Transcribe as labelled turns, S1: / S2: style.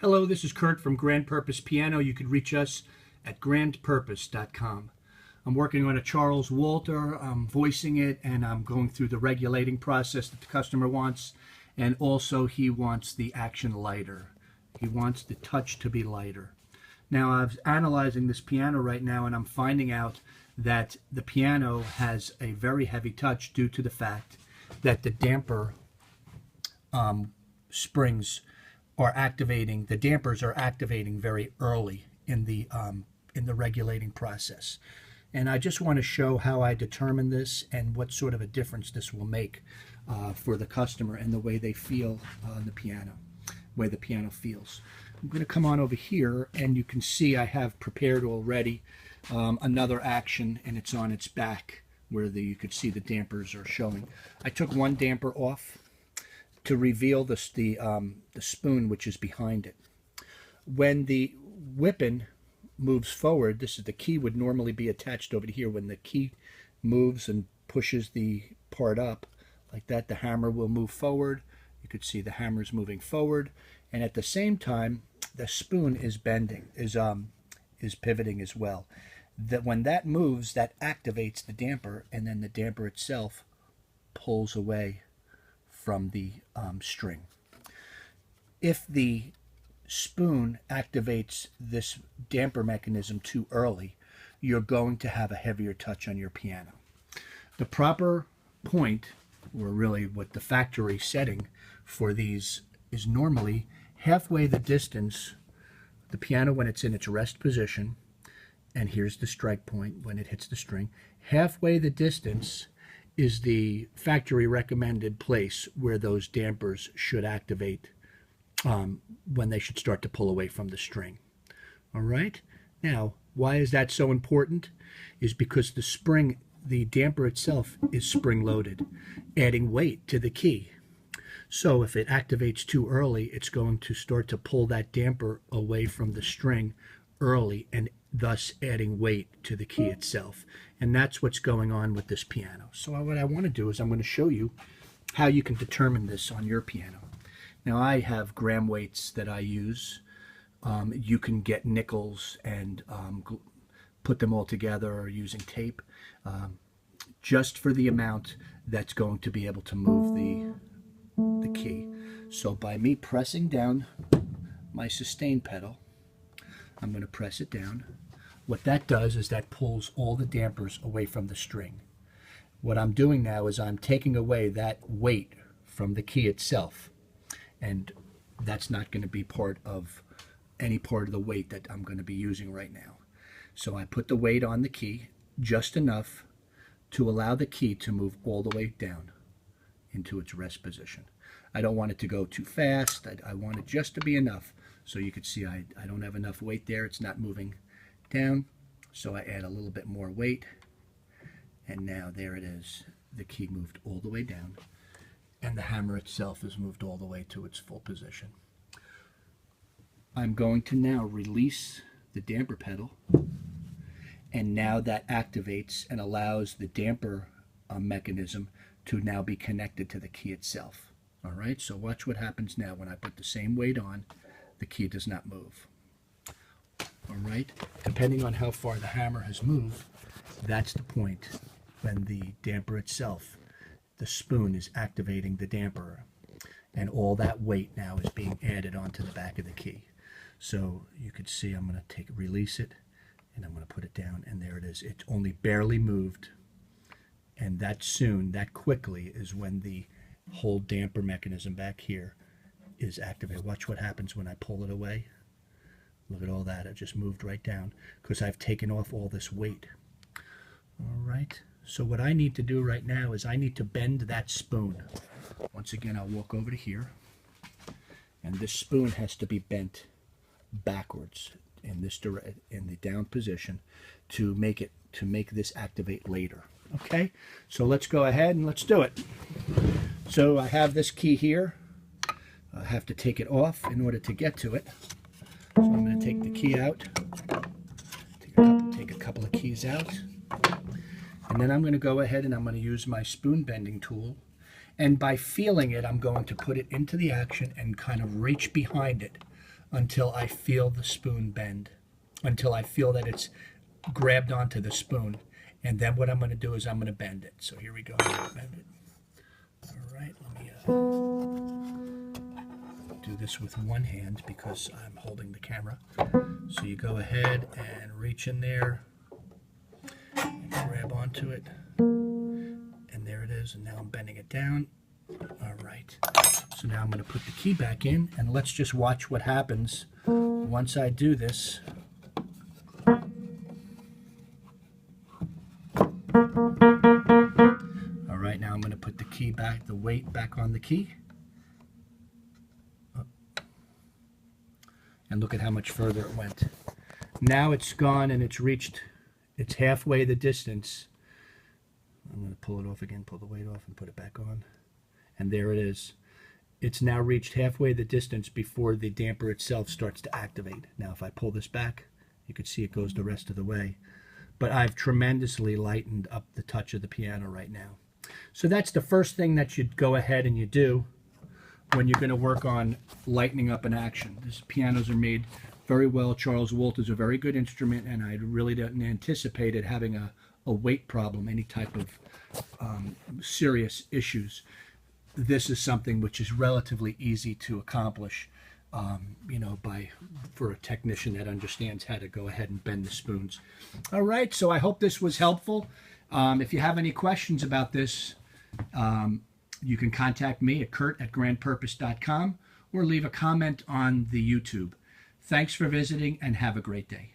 S1: Hello, this is Kurt from Grand Purpose Piano. You can reach us at grandpurpose.com. I'm working on a Charles Walter. I'm voicing it, and I'm going through the regulating process that the customer wants. And also, he wants the action lighter. He wants the touch to be lighter. Now, I'm analyzing this piano right now, and I'm finding out that the piano has a very heavy touch due to the fact that the damper springs are activating, the dampers are activating very early in the regulating process. And I just want to show how I determine this and what sort of a difference this will make for the customer and the way they feel on the piano, way the piano feels. I'm going to come on over here, and you can see I have prepared already another action, and it's on its back where you could see the dampers are showing. I took one damper off to reveal the spoon which is behind it. When the whipping moves forward, this is the key would normally be attached over here. When the key moves and pushes the part up like that, the hammer will move forward. You could see the hammer's moving forward, and at the same time the spoon is bending, is pivoting as well. That when that moves, that activates the damper, and then the damper itself pulls away from the string. If the spoon activates this damper mechanism too early, you're going to have a heavier touch on your piano. The proper point, or really what the factory setting for these, is normally halfway the distance, the piano when it's in its rest position, and here's the strike point when it hits the string, halfway the distance is the factory recommended place where those dampers should activate when they should start to pull away from the string. All right? Now, why is that so important? Is because the damper itself is spring-loaded, adding weight to the key. So if it activates too early, it's going to start to pull that damper away from the string early, and thus adding weight to the key itself. And that's what's going on with this piano. So what I want to do is I'm going to show you how you can determine this on your piano. Now, I have gram weights that I use. You can get nickels and put them all together using tape, just for the amount that's going to be able to move the key. So by me pressing down my sustain pedal, I'm going to press it down. What that does is that pulls all the dampers away from the string. What I'm doing now is I'm taking away that weight from the key itself, and that's not going to be part of any part of the weight that I'm going to be using right now. So I put the weight on the key just enough to allow the key to move all the way down into its rest position. I don't want it to go too fast. I want it just to be enough. So you can see I don't have enough weight there. It's not moving down. So I add a little bit more weight. And now there it is. The key moved all the way down. And the hammer itself is moved all the way to its full position. I'm going to now release the damper pedal. And now that activates and allows the damper mechanism to now be connected to the key itself. All right, so watch what happens now when I put the same weight on. The key does not move. All right, depending on how far the hammer has moved, that's the point when the damper itself, the spoon, is activating the damper, and all that weight now is being added onto the back of the key. So you can see I'm going to release it, and I'm going to put it down, and there it is. It only barely moved, and that quickly is when the whole damper mechanism back here is activated. Watch what happens when I pull it away. Look at all that. It just moved right down because I've taken off all this weight. All right. So what I need to do right now is I need to bend that spoon. Once again, I'll walk over to here, and this spoon has to be bent backwards in the down position to make this activate later. Okay. So let's go ahead and let's do it. So I have this key here. I have to take it off in order to get to it. So I'm going to take the key out, take a couple of keys out, and then I'm going to go ahead and I'm going to use my spoon bending tool, and by feeling it, I'm going to put it into the action and kind of reach behind it until I feel the spoon bend, until I feel that it's grabbed onto the spoon. And then what I'm going to do is I'm going to bend it. So here we go. I'm going to bend it. All right, let me do this with one hand because I'm holding the camera. So you go ahead and reach in there and grab onto it. And there it is. And now I'm bending it down. All right. So now I'm going to put the key back in, and let's just watch what happens once I do this. All right, now I'm going to put the key back, the weight back on the key. And look at how much further it went. Now it's gone and it's reached, it's halfway the distance. I'm going to pull it off again, pull the weight off and put it back on. And there it is. It's now reached halfway the distance before the damper itself starts to activate. Now if I pull this back, you can see it goes the rest of the way. But I've tremendously lightened up the touch of the piano right now. So that's the first thing that you'd go ahead and you do when you're going to work on lightening up an action. These pianos are made very well. Charles Wolfe is a very good instrument, and I really didn't anticipate it having a weight problem, any type of serious issues. This is something which is relatively easy to accomplish, you know, for a technician that understands how to go ahead and bend the spoons. All right, so I hope this was helpful. If you have any questions about this, you can contact me at kurt@grandpurpose.com or leave a comment on the YouTube. Thanks for visiting and have a great day.